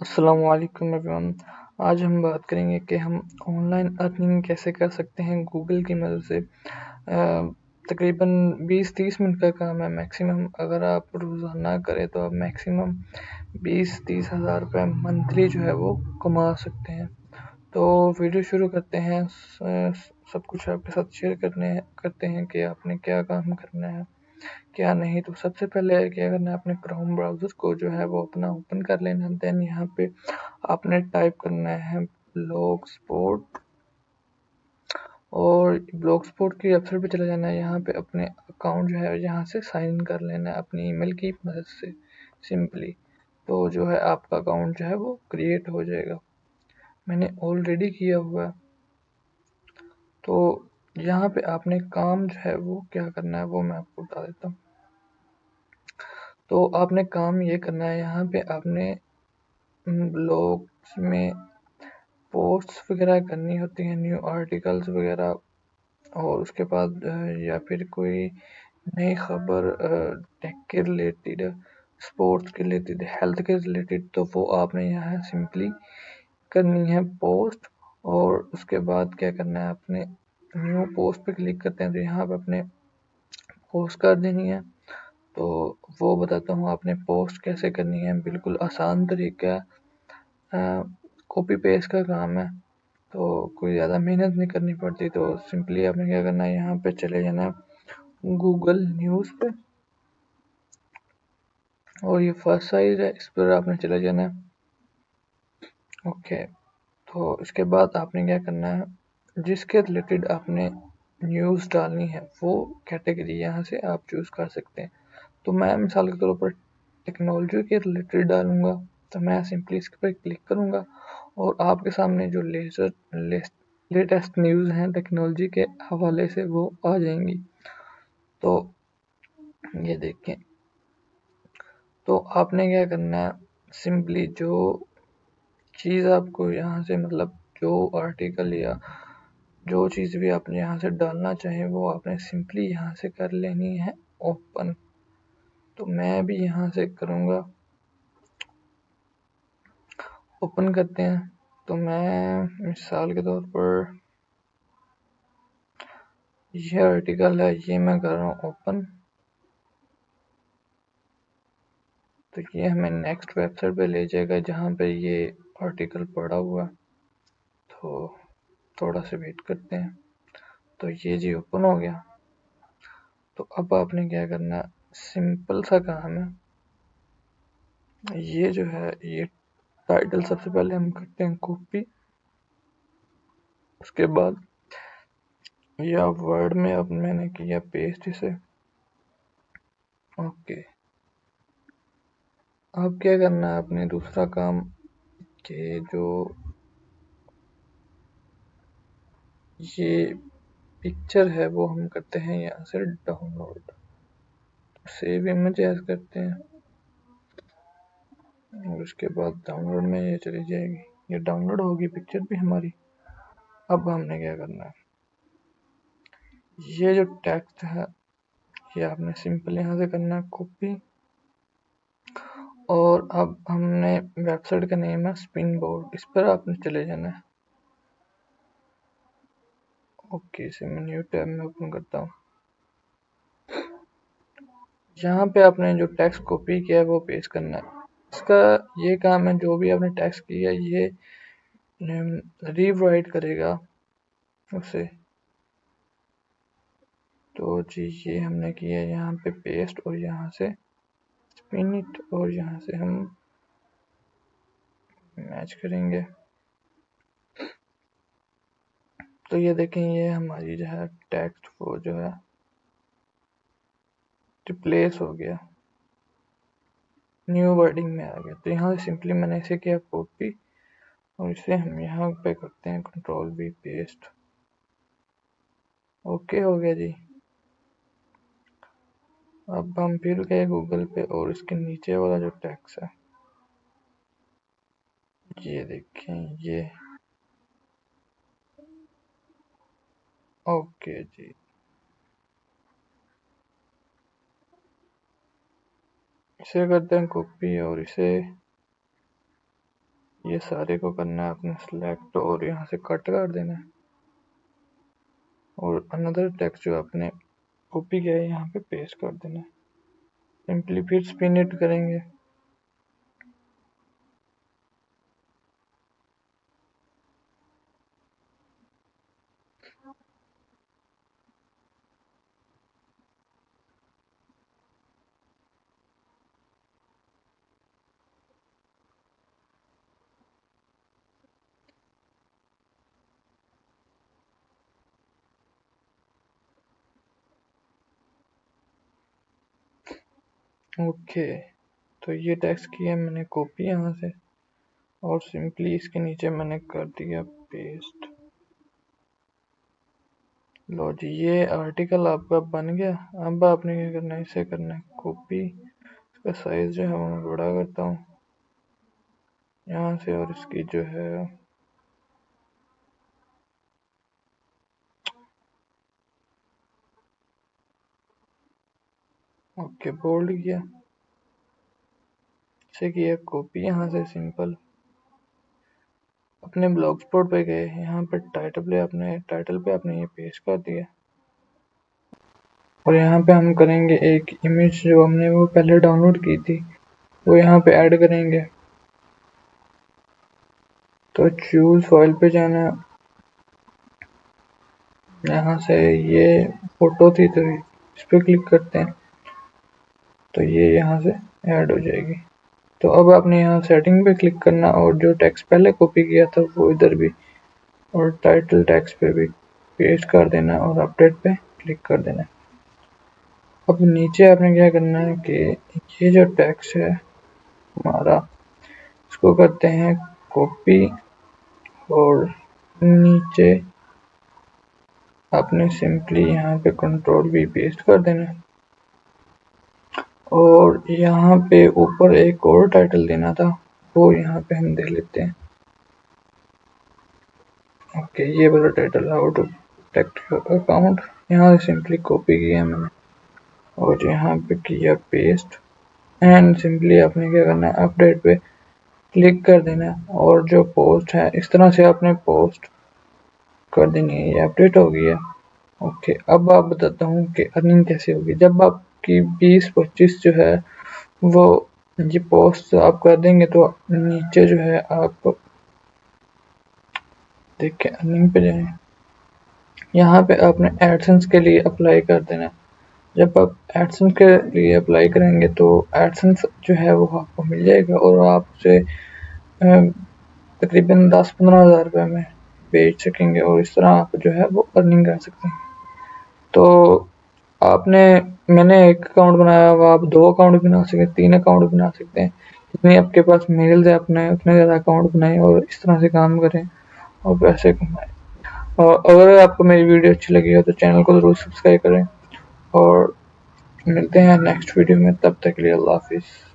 अस्सलाम वालेकुम एवरीवन। आज हम बात करेंगे कि हम ऑनलाइन अर्निंग कैसे कर सकते हैं गूगल की मदद से। तकरीबन 20-30 मिनट का काम है मैक्सिमम। अगर आप रोज़ाना करें तो आप मैक्सिमम 20-30 हज़ार रुपये मंथली जो है वो कमा सकते हैं। तो वीडियो शुरू करते हैं। सब कुछ आपके साथ शेयर करते हैं कि आपने क्या काम करना है क्या नहीं। तो सबसे पहले क्या करना है, अपने क्रोम ब्राउज़र को जो है वो अपना ओपन कर लेना। देन यहाँ पे आपने टाइप करना है ब्लॉग स्पॉट, और ब्लॉग स्पॉट की वेबसाइट पे चले जाना है। यहाँ पे अपने अकाउंट जो है यहाँ से साइन इन कर लेना है अपनी ईमेल की मदद से सिंपली। तो जो है आपका अकाउंट जो है वो क्रिएट हो जाएगा। मैंने ऑलरेडी किया हुआ है। तो यहाँ पे आपने काम जो है वो क्या करना है वो मैं आपको बता देता हूँ। तो आपने काम ये करना है, यहाँ पे आपने ब्लॉग्स में पोस्ट्स वगैरह करनी होती हैं, न्यू आर्टिकल्स वगैरह। और उसके बाद या फिर कोई नई खबर टेक के रिलेटेड, स्पोर्ट्स के रिलेटेड, हेल्थ के रिलेटेड, तो वो आपने यहाँ सिंपली करनी है पोस्ट। और उसके बाद क्या करना है, अपने न्यू पोस्ट पे क्लिक करते हैं तो यहाँ पे अपने पोस्ट कर देनी है। तो वो बताता हूँ आपने पोस्ट कैसे करनी है। बिल्कुल आसान तरीका है, कॉपी पेस्ट का काम है, तो कोई ज़्यादा मेहनत नहीं करनी पड़ती। तो सिंपली आपने क्या करना है, यहाँ पे चले जाना है गूगल न्यूज़ पे, और ये फर्स्ट साइज है, इस पर आपने चले जाना है। ओके, तो इसके बाद आपने क्या करना है, जिसके रिलेटेड आपने न्यूज़ डालनी है वो कैटेगरी यहाँ से आप चूज़ कर सकते हैं। तो मैं मिसाल के तौर पर टेक्नोलॉजी के रिलेटेड डालूंगा, तो मैं सिंपली इस पर क्लिक करूंगा और आपके सामने जो लेटेस्ट न्यूज़ हैं टेक्नोलॉजी के हवाले से वो आ जाएंगी। तो ये देखें। तो आपने क्या करना है, सिंपली जो चीज़ आपको यहाँ से, मतलब जो आर्टिकल या जो चीज़ भी आपने यहाँ से डालना चाहें वो आपने सिंपली यहाँ से कर लेनी है ओपन। तो मैं भी यहाँ से करूँगा, ओपन करते हैं। तो मैं मिसाल के तौर पर ये आर्टिकल है, ये मैं कर रहा हूँ ओपन। तो ये हमें नेक्स्ट वेबसाइट पे ले जाएगा जहाँ पे ये आर्टिकल पड़ा हुआ। तो थोड़ा सा वेट करते हैं। तो ये जी ओपन हो गया। तो अब आपने क्या करना है, सिंपल सा काम है। ये जो है ये टाइटल सबसे पहले हम करते हैं कॉपी। उसके बाद या वर्ड में अब मैंने किया पेस्ट इसे। ओके, अब क्या करना है, अपने दूसरा काम कि जो ये पिक्चर है वो हम करते हैं यहाँ से डाउनलोड। सेव इमेजेस करते हैं और उसके बाद डाउनलोड में ये चली जाएगी, ये डाउनलोड होगी पिक्चर भी हमारी। अब हमने क्या करना है, ये जो टेक्स्ट है ये आपने सिंपल यहाँ से करना है कॉपी। और अब हमने वेबसाइट का नेम है स्पिन बोर्ड, इस पर आपने चले जाना है। ओके, इसे मैं न्यू टैब में ओपन करता हूँ। यहाँ पे आपने जो टेक्स्ट कॉपी किया है वो पेस्ट करना है। इसका ये काम है, जो भी आपने टेक्स्ट किया है ये रीराइट करेगा उसे। तो जी ये हमने किया है, यहाँ पे पेस्ट और यहाँ से स्पिन इट, और यहाँ से हम मैच करेंगे। तो ये देखें, ये हमारी जो है टेक्स्ट वो जो है रिप्लेस हो गया, न्यू वर्डिंग में आ गया। तो यहाँ से सिंपली मैंने इसे किया कॉपी, और इसे हम यहाँ पे करते हैं कंट्रोल वी पेस्ट। ओके हो गया जी। अब हम फिर गए गूगल पे और इसके नीचे वाला जो टेक्स्ट है ये देखें ये। ओके जी, इसे करते हैं कॉपी और इसे ये सारे को करना है अपने सिलेक्ट और यहाँ से कट कर देना है, और अनदर टेक्स्ट जो आपने कॉपी किया है यहाँ पे पेस्ट कर देना है। सिंपली फिर स्पिन इट करेंगे। ओके, तो ये टेक्स्ट किया मैंने कॉपी यहाँ से, और सिंपली इसके नीचे मैंने कर दिया पेस्ट। लो जी, ये आर्टिकल आपका बन गया। अब आपने क्या करना है, इसे करना है कॉपी। इसका साइज जो है वो मैं बड़ा करता हूँ यहाँ से, और इसकी जो है ओके बोल्ड किया। इसे किया कॉपी यहाँ से सिंपल। अपने ब्लॉग स्पॉट पे गए, यहाँ पे टाइटल पे आपने ये पेस्ट कर दिया, और यहाँ पे हम करेंगे एक इमेज जो हमने वो पहले डाउनलोड की थी वो यहाँ पे ऐड करेंगे। तो चूज फाइल पे जाना है, यहाँ से ये फोटो थी तो इस पे क्लिक करते हैं, तो ये यहाँ से ऐड हो जाएगी। तो अब आपने यहाँ सेटिंग पे क्लिक करना, और जो टेक्स्ट पहले कॉपी किया था वो इधर भी, और टाइटल टेक्स्ट पे भी पेस्ट कर देना, और अपडेट पे क्लिक कर देना। अब नीचे आपने क्या करना है कि ये जो टेक्स्ट है हमारा, इसको करते हैं कॉपी, और नीचे आपने सिंपली यहाँ पे कंट्रोल वी पेस्ट कर देना है, और यहाँ पे ऊपर एक और टाइटल देना था वो यहाँ पे हम दे लेते हैं। ओके, ये वाला title, how to protect your account. यहाँ से सिंपली कॉपी किया मैंने, और यहाँ पे किया पेस्ट, एंड सिंपली आपने क्या करना है, अपडेट पे क्लिक कर देना है, और जो पोस्ट है इस तरह से आपने पोस्ट कर देनी है। ये अपडेट हो गई है। ओके, अब आप बताता हूँ कि अर्निंग कैसे होगी। जब आपकी 20-25 जो है वो ये पोस्ट आप कर देंगे, तो नीचे जो है आप देख के अर्निंग पे जाएं। यहाँ पे आपने एडसेंस के लिए अप्लाई कर देना है। जब आप एडसेंस के लिए अप्लाई करेंगे तो एडसेंस जो है वो आपको मिल जाएगा, और आप उसे तकरीबन 10-15 हज़ार रुपये में बेच सकेंगे, और इस तरह आप जो है वो अर्निंग कर सकते हैं। तो आपने मैंने एक अकाउंट बनाया हुआ, आप 2 अकाउंट भी बना सकते हैं, 3 अकाउंट भी बना सकते हैं। जितने आपके पास मेल्स है अपने उतने ज़्यादा अकाउंट बनाएं, और इस तरह से काम करें और पैसे कमाएं। और अगर आपको मेरी वीडियो अच्छी लगी हो तो चैनल को ज़रूर सब्सक्राइब करें, और मिलते हैं नेक्स्ट वीडियो में। तब तक के लिए अल्लाह हाफिज़।